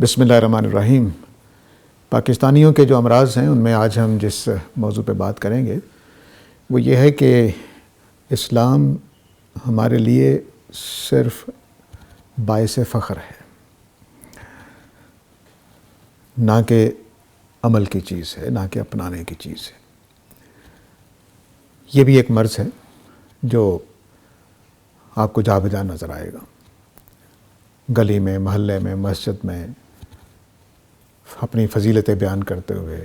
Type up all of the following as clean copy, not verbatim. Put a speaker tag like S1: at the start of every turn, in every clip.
S1: بسم اللہ الرحمن الرحیم۔ پاکستانیوں کے جو امراض ہیں ان میں آج ہم جس موضوع پہ بات کریں گے وہ یہ ہے کہ اسلام ہمارے لیے صرف باعث فخر ہے، نہ کہ عمل کی چیز ہے، نہ کہ اپنانے کی چیز ہے۔ یہ بھی ایک مرض ہے جو آپ کو جا بجا نظر آئے گا۔ گلی میں، محلے میں، مسجد میں اپنی فضیلتیں بیان کرتے ہوئے،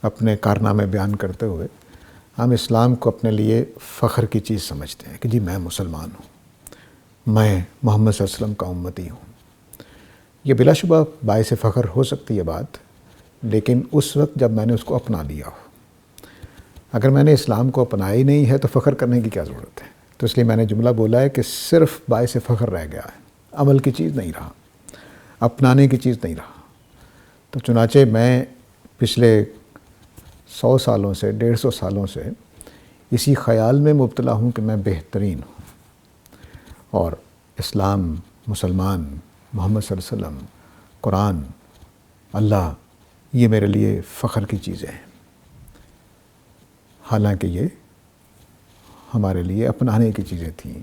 S1: اپنے کارنامے بیان کرتے ہوئے ہم اسلام کو اپنے لیے فخر کی چیز سمجھتے ہیں کہ جی میں مسلمان ہوں، میں محمد صلی اللہ علیہ وسلم کا امتی ہوں۔ یہ بلا شبہ باعث فخر ہو سکتی ہے بات، لیکن اس وقت جب میں نے اس کو اپنا لیا ہو۔ اگر میں نے اسلام کو اپنایا ہی نہیں ہے تو فخر کرنے کی کیا ضرورت ہے؟ تو اس لیے میں نے جملہ بولا ہے کہ صرف باعث فخر رہ گیا ہے، عمل کی چیز نہیں رہا، اپنانے کی چیز نہیں رہا۔ تو چنانچہ میں پچھلے 100 سالوں سے 150 سالوں سے اسی خیال میں مبتلا ہوں کہ میں بہترین ہوں، اور اسلام، مسلمان، محمد صلی اللہ علیہ وسلم، قرآن، اللہ، یہ میرے لیے فخر کی چیزیں ہیں، حالانکہ یہ ہمارے لیے اپنانے کی چیزیں تھیں۔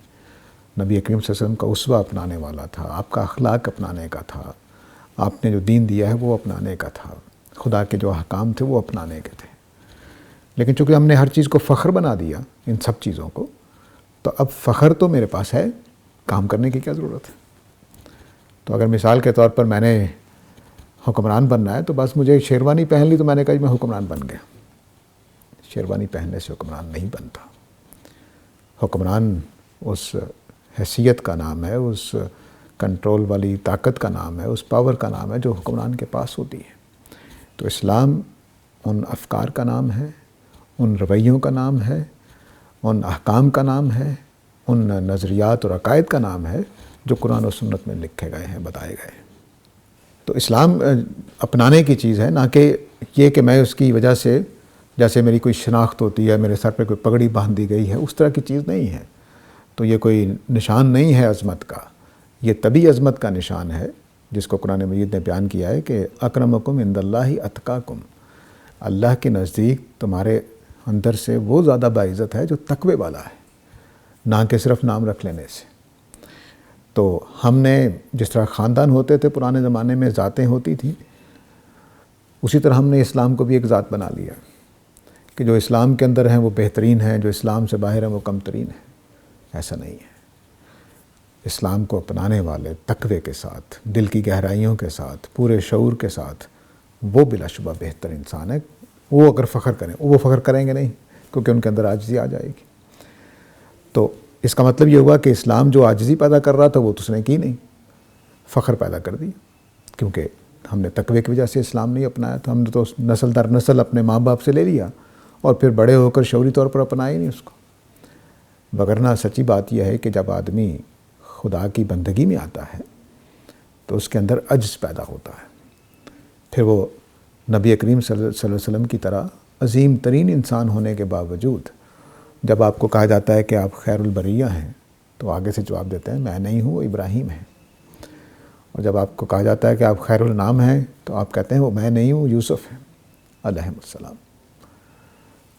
S1: نبی اکرم صلی اللہ علیہ وسلم کا اسوہ اپنانے والا تھا، آپ کا اخلاق اپنانے کا تھا، آپ نے جو دین دیا ہے وہ اپنانے کا تھا، خدا کے جو احکام تھے وہ اپنانے کے تھے۔ لیکن چونکہ ہم نے ہر چیز کو فخر بنا دیا، ان سب چیزوں کو، تو اب فخر تو میرے پاس ہے، کام کرنے کی کیا ضرورت ہے؟ تو اگر مثال کے طور پر میں نے حکمران بننا ہے تو بس مجھے شیروانی پہن لی تو میں نے کہا میں حکمران بن گیا۔ شیروانی پہننے سے حکمران نہیں بنتا۔ حکمران اس حیثیت کا نام ہے، اس کنٹرول والی طاقت کا نام ہے، اس پاور کا نام ہے جو حکمران کے پاس ہوتی ہے۔ تو اسلام ان افکار کا نام ہے، ان رویوں کا نام ہے، ان احکام کا نام ہے، ان نظریات اور عقائد کا نام ہے جو قرآن و سنت میں لکھے گئے ہیں، بتائے گئے ہیں۔ تو اسلام اپنانے کی چیز ہے، نہ کہ یہ کہ میں اس کی وجہ سے جیسے میری کوئی شناخت ہوتی ہے، میرے سر پہ کوئی پگڑی باندھ دی گئی ہے، اس طرح کی چیز نہیں ہے۔ تو یہ کوئی نشان نہیں ہے عظمت کا، یہ طبی عظمت کا نشان ہے جس کو قرآن مجید نے بیان کیا ہے کہ اکرمکم عند اللہ اتقاکم، اللہ کے نزدیک تمہارے اندر سے وہ زیادہ باعزت ہے جو تقوی والا ہے، نہ کہ صرف نام رکھ لینے سے۔ تو ہم نے جس طرح خاندان ہوتے تھے پرانے زمانے میں، ذاتیں ہوتی تھیں، اسی طرح ہم نے اسلام کو بھی ایک ذات بنا لیا کہ جو اسلام کے اندر ہیں وہ بہترین ہیں، جو اسلام سے باہر ہیں وہ کم ترین ہیں۔ ایسا نہیں ہے۔ اسلام کو اپنانے والے تقوی کے ساتھ، دل کی گہرائیوں کے ساتھ، پورے شعور کے ساتھ، وہ بلا شبہ بہتر انسان ہے۔ وہ اگر فخر کریں، وہ فخر کریں گے نہیں، کیونکہ ان کے اندر عاجزی آ جائے گی۔ تو اس کا مطلب یہ ہوا کہ اسلام جو عاجزی پیدا کر رہا تھا وہ تو اس نے کی نہیں، فخر پیدا کر دی، کیونکہ ہم نے تقوی کی وجہ سے اسلام نہیں اپنایا تھا۔ ہم نے تو نسل در نسل اپنے ماں باپ سے لے لیا اور پھر بڑے ہو کر شعوری طور پر اپنایا ہی نہیں اس کو۔ وگرنہ سچی بات یہ ہے کہ جب آدمی خدا کی بندگی میں آتا ہے تو اس کے اندر عجز پیدا ہوتا ہے، پھر وہ نبی کریم صلی اللہ علیہ وسلم کی طرح عظیم ترین انسان ہونے کے باوجود جب آپ کو کہا جاتا ہے کہ آپ خیر البریہ ہیں تو آگے سے جواب دیتے ہیں میں نہیں ہوں، وہ ابراہیم ہے۔ اور جب آپ کو کہا جاتا ہے کہ آپ خیر النام ہیں تو آپ کہتے ہیں وہ میں نہیں ہوں، یوسف ہے علیہ السلام۔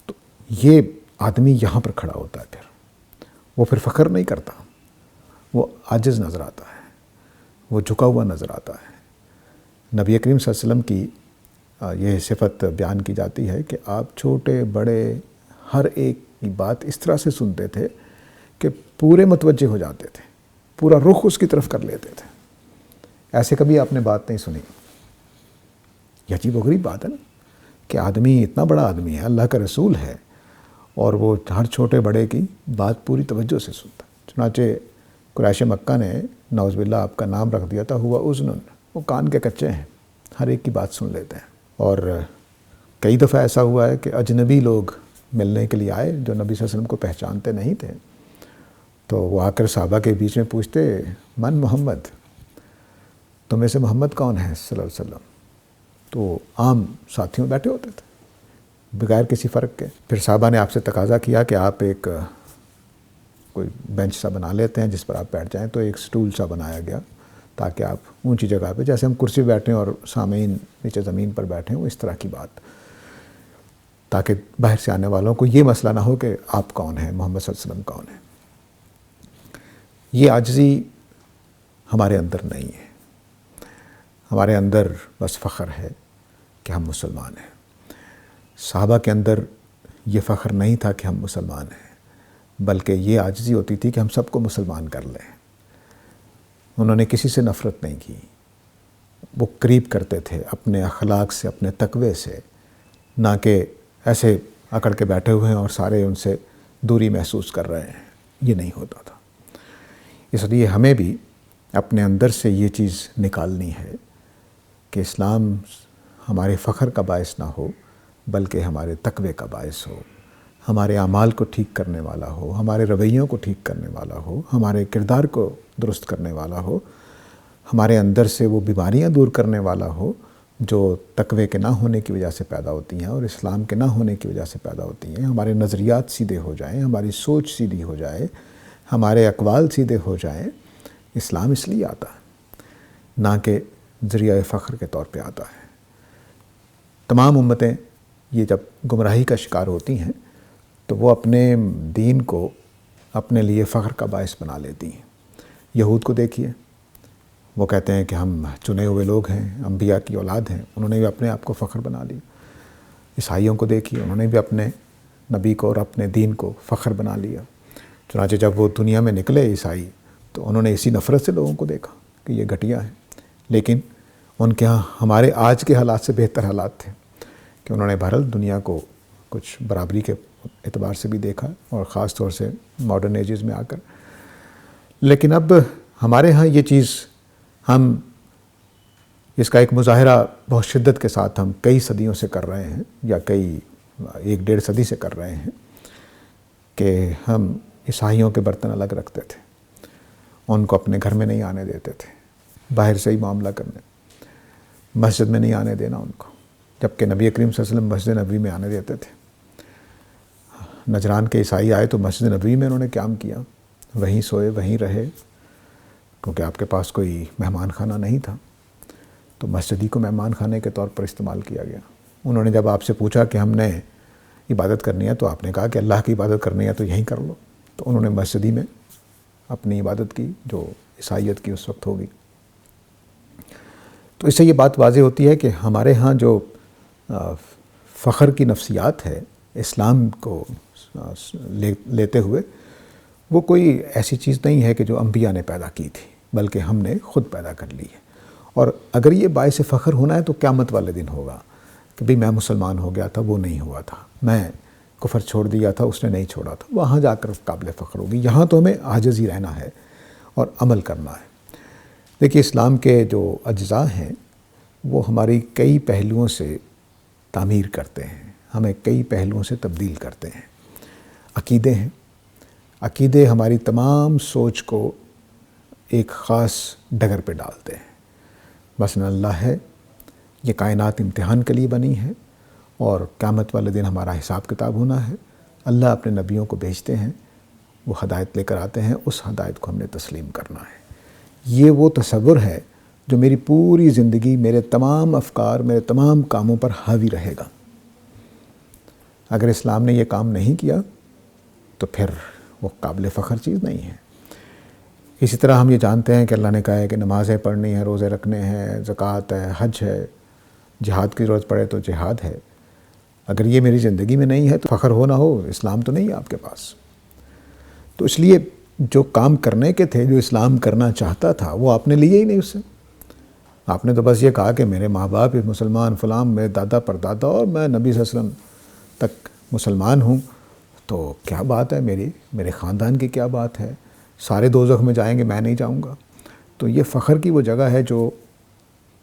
S1: تو یہ آدمی یہاں پر کھڑا ہوتا ہے، وہ پھر فخر نہیں کرتا، وہ عاجز نظر آتا ہے، وہ جھکا ہوا نظر آتا ہے۔ نبی کریم صلی اللہ علیہ وسلم کی یہ صفت بیان کی جاتی ہے کہ آپ چھوٹے بڑے ہر ایک کی بات اس طرح سے سنتے تھے کہ پورے متوجہ ہو جاتے تھے، پورا رخ اس کی طرف کر لیتے تھے۔ ایسے کبھی آپ نے بات نہیں سنی۔ یہ عجیب و غریب بات ہے نا کہ آدمی اتنا بڑا آدمی ہے، اللہ کا رسول ہے، اور وہ ہر چھوٹے بڑے کی بات پوری توجہ سے سنتا۔ چنانچہ قریش مکہ نے نعوذ باللہ آپ کا نام رکھ دیا تھا ہوا اذن، وہ کان کے کچے ہیں، ہر ایک کی بات سن لیتے ہیں۔ اور کئی دفعہ ایسا ہوا ہے کہ اجنبی لوگ ملنے کے لیے آئے جو نبی صلی اللہ علیہ وسلم کو پہچانتے نہیں تھے، تو وہ آ کر صحابہ کے بیچ میں پوچھتے من محمد، تم میں سے محمد کون ہے صلی اللہ علیہ وسلم؟ تو عام ساتھیوں بیٹھے ہوتے تھے بغیر کسی فرق کے۔ پھر صحابہ نے آپ سے تقاضا کیا کہ آپ ایک کوئی بینچ سا بنا لیتے ہیں جس پر آپ بیٹھ جائیں، تو ایک سٹول سا بنایا گیا تاکہ آپ اونچی جگہ پہ، جیسے ہم کرسی پہ بیٹھیں اور سامعین نیچے زمین پر بیٹھیں، وہ اس طرح کی بات، تاکہ باہر سے آنے والوں کو یہ مسئلہ نہ ہو کہ آپ کون ہیں، محمد صلی اللہ علیہ وسلم کون ہیں۔ یہ عاجزی ہمارے اندر نہیں ہے، ہمارے اندر بس فخر ہے کہ ہم مسلمان ہیں۔ صحابہ کے اندر یہ فخر نہیں تھا کہ ہم مسلمان ہیں، بلکہ یہ عاجزی ہوتی تھی کہ ہم سب کو مسلمان کر لیں۔ انہوں نے کسی سے نفرت نہیں کی، وہ قریب کرتے تھے اپنے اخلاق سے، اپنے تقوی سے، نہ کہ ایسے اکڑ کے بیٹھے ہوئے ہیں اور سارے ان سے دوری محسوس کر رہے ہیں، یہ نہیں ہوتا تھا۔ اس لیے ہمیں بھی اپنے اندر سے یہ چیز نکالنی ہے کہ اسلام ہمارے فخر کا باعث نہ ہو، بلکہ ہمارے تقوی کا باعث ہو، ہمارے اعمال کو ٹھیک کرنے والا ہو، ہمارے رویوں کو ٹھیک کرنے والا ہو، ہمارے کردار کو درست کرنے والا ہو، ہمارے اندر سے وہ بیماریاں دور کرنے والا ہو جو تقوی کے نہ ہونے کی وجہ سے پیدا ہوتی ہیں اور اسلام کے نہ ہونے کی وجہ سے پیدا ہوتی ہیں۔ ہمارے نظریات سیدھے ہو جائیں، ہماری سوچ سیدھی ہو جائے، ہمارے اقوال سیدھے ہو جائیں۔ اسلام اس لیے آتا ہے، نہ کہ ذریعہ فخر کے طور پہ آتا ہے۔ تمام امتیں یہ جب گمراہی کا شکار ہوتی ہیں تو وہ اپنے دین کو اپنے لیے فخر کا باعث بنا لیتی ہیں۔ یہود کو دیکھیے، وہ کہتے ہیں کہ ہم چنے ہوئے لوگ ہیں، انبیاء کی اولاد ہیں، انہوں نے بھی اپنے آپ کو فخر بنا لی۔ عیسائیوں کو دیکھیے، انہوں نے بھی اپنے نبی کو اور اپنے دین کو فخر بنا لیا۔ چنانچہ جب وہ دنیا میں نکلے عیسائی تو انہوں نے اسی نفرت سے لوگوں کو دیکھا کہ یہ گھٹیا ہیں، لیکن ان کے ہاں ہمارے آج کے حالات سے بہتر حالات تھے کہ انہوں نے بہرحال دنیا کو کچھ برابری کے اعتبار سے بھی دیکھا، اور خاص طور سے ماڈرن ایجز میں آ کر۔ لیکن اب ہمارے ہاں یہ چیز، ہم اس کا ایک مظاہرہ بہت شدت کے ساتھ ہم کئی صدیوں سے کر رہے ہیں، یا کئی 1-1.5 صدی سے کر رہے ہیں، کہ ہم عیسائیوں کے برتن الگ رکھتے تھے، ان کو اپنے گھر میں نہیں آنے دیتے تھے، باہر سے ہی معاملہ کرنے، مسجد میں نہیں آنے دینا ان کو، جبکہ نبی کریم صلی اللہ علیہ وسلم مسجد نبوی میں آنے دیتے تھے۔ نجران کے عیسائی آئے تو مسجد نبوی میں انہوں نے قیام کیا، وہیں سوئے، وہیں رہے، کیونکہ آپ کے پاس کوئی مہمان خانہ نہیں تھا، تو مسجد ہی کو مہمان خانے کے طور پر استعمال کیا گیا۔ انہوں نے جب آپ سے پوچھا کہ ہم نے عبادت کرنی ہے تو آپ نے کہا کہ اللہ کی عبادت کرنی ہے تو یہیں کر لو، تو انہوں نے مسجد ہی میں اپنی عبادت کی جو عیسائیت کی اس وقت ہوگی۔ تو اس سے یہ بات واضح ہوتی ہے کہ ہمارے ہاں جو فخر کی نفسیات ہے اسلام کو لیتے ہوئے، وہ کوئی ایسی چیز نہیں ہے کہ جو انبیاء نے پیدا کی تھی، بلکہ ہم نے خود پیدا کر لی ہے۔ اور اگر یہ باعث فخر ہونا ہے تو قیامت والے دن ہوگا کہ بھئی میں مسلمان ہو گیا تھا، وہ نہیں ہوا تھا، میں کفر چھوڑ دیا تھا، اس نے نہیں چھوڑا تھا، وہاں جا کر قابل فخر ہوگی۔ یہاں تو ہمیں عاجز ہی رہنا ہے اور عمل کرنا ہے۔ دیکھیے، اسلام کے جو اجزاء ہیں وہ ہماری کئی پہلوؤں سے تعمیر کرتے ہیں، ہمیں کئی پہلوؤں سے تبدیل کرتے ہیں۔ عقیدے ہیں، عقیدے ہماری تمام سوچ کو ایک خاص ڈگر پہ ڈالتے ہیں۔ مثلا اللہ ہے، یہ کائنات امتحان کے لیے بنی ہے، اور قیامت والے دن ہمارا حساب کتاب ہونا ہے۔ اللہ اپنے نبیوں کو بھیجتے ہیں، وہ ہدایت لے کر آتے ہیں، اس ہدایت کو ہم نے تسلیم کرنا ہے۔ یہ وہ تصور ہے جو میری پوری زندگی، میرے تمام افکار، میرے تمام کاموں پر حاوی رہے گا۔ اگر اسلام نے یہ کام نہیں کیا تو پھر وہ قابل فخر چیز نہیں ہے۔ اسی طرح ہم یہ جانتے ہیں کہ اللہ نے کہا ہے کہ نمازیں پڑھنی ہیں، روزے رکھنے ہیں، زکوٰۃ ہے، حج ہے، جہاد کی ضرورت پڑے تو جہاد ہے۔ اگر یہ میری زندگی میں نہیں ہے تو فخر ہو نہ ہو، اسلام تو نہیں ہے آپ کے پاس۔ تو اس لیے جو کام کرنے کے تھے، جو اسلام کرنا چاہتا تھا، وہ آپ نے لیے ہی نہیں اس سے۔ آپ نے تو بس یہ کہا کہ میرے ماں باپ مسلمان، فلاں، میرے دادا پردادا، اور میں نبی صلی اللہ علیہ وسلم تک مسلمان ہوں، تو کیا بات ہے، میرے خاندان کی کیا بات ہے، سارے دوزخ میں جائیں گے، میں نہیں جاؤں گا۔ تو یہ فخر کی وہ جگہ ہے جو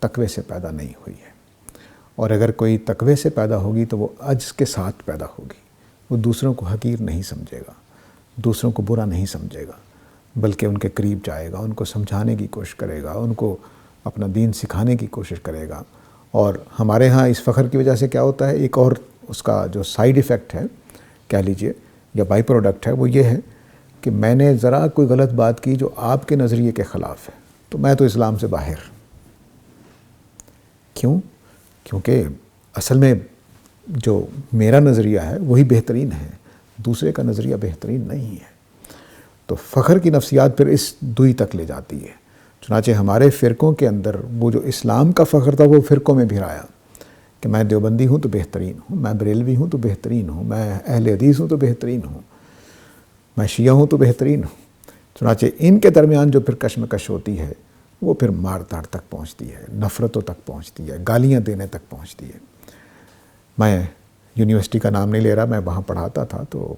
S1: تقوی سے پیدا نہیں ہوئی ہے، اور اگر کوئی تقوی سے پیدا ہوگی تو وہ عجز کے ساتھ پیدا ہوگی۔ وہ دوسروں کو حقیر نہیں سمجھے گا، دوسروں کو برا نہیں سمجھے گا، بلکہ ان کے قریب جائے گا، ان کو سمجھانے کی کوشش کرے گا، ان کو اپنا دین سکھانے کی کوشش کرے گا۔ اور ہمارے ہاں اس فخر کی وجہ سے کیا ہوتا ہے، ایک اور اس کا جو سائیڈ ایفیکٹ ہے کہہ لیجئے یا بائی پروڈکٹ ہے، وہ یہ ہے کہ میں نے ذرا کوئی غلط بات کی جو آپ کے نظریے کے خلاف ہے، تو میں تو اسلام سے باہر. کیوں؟ کیونکہ اصل میں جو میرا نظریہ ہے وہی بہترین ہے، دوسرے کا نظریہ بہترین نہیں ہے. تو فخر کی نفسیات پھر اس دوئی تک لے جاتی ہے. چنانچہ ہمارے فرقوں کے اندر وہ جو اسلام کا فخر تھا وہ فرقوں میں بھرایا کہ میں دیوبندی ہوں تو بہترین ہوں، میں بریلوی ہوں تو بہترین ہوں، میں اہل حدیث ہوں تو بہترین ہوں، میں شیعہ ہوں تو بہترین ہوں. چنانچہ ان کے درمیان جو پھر کشمکش ہوتی ہے وہ پھر مار داڑ تک پہنچتی ہے، نفرتوں تک پہنچتی ہے، گالیاں دینے تک پہنچتی ہے. میں یونیورسٹی کا نام نہیں لے رہا، میں وہاں پڑھاتا تھا، تو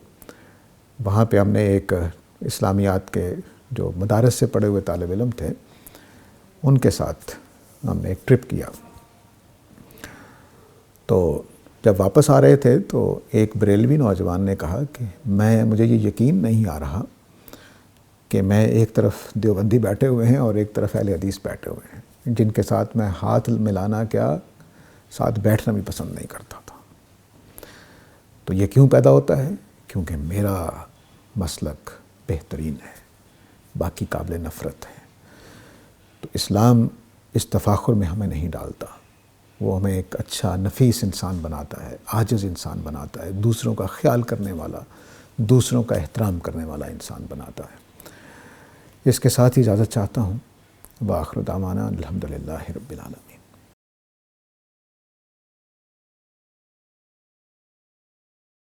S1: وہاں پہ ہم نے ایک اسلامیات کے جو مدارس سے پڑھے ہوئے طالب علم تھے ان کے ساتھ ہم نے ایک ٹرپ کیا. تو جب واپس آ رہے تھے تو ایک بریلوی نوجوان نے کہا کہ مجھے یہ یقین نہیں آ رہا کہ میں ایک طرف دیوبندی بیٹھے ہوئے ہیں اور ایک طرف اہل حدیث بیٹھے ہوئے ہیں جن کے ساتھ میں ہاتھ ملانا کیا ساتھ بیٹھنا بھی پسند نہیں کرتا تھا. تو یہ کیوں پیدا ہوتا ہے؟ کیونکہ میرا مسلک بہترین ہے، باقی قابل نفرت ہے. تو اسلام اس تفاخر میں ہمیں نہیں ڈالتا، وہ ہمیں ایک اچھا نفیس انسان بناتا ہے، عاجز انسان بناتا ہے، دوسروں کا خیال کرنے والا، دوسروں کا احترام کرنے والا انسان بناتا ہے. اس کے ساتھ ہی اجازت چاہتا ہوں. وآخر دعوانا الحمدللہ رب العالمین.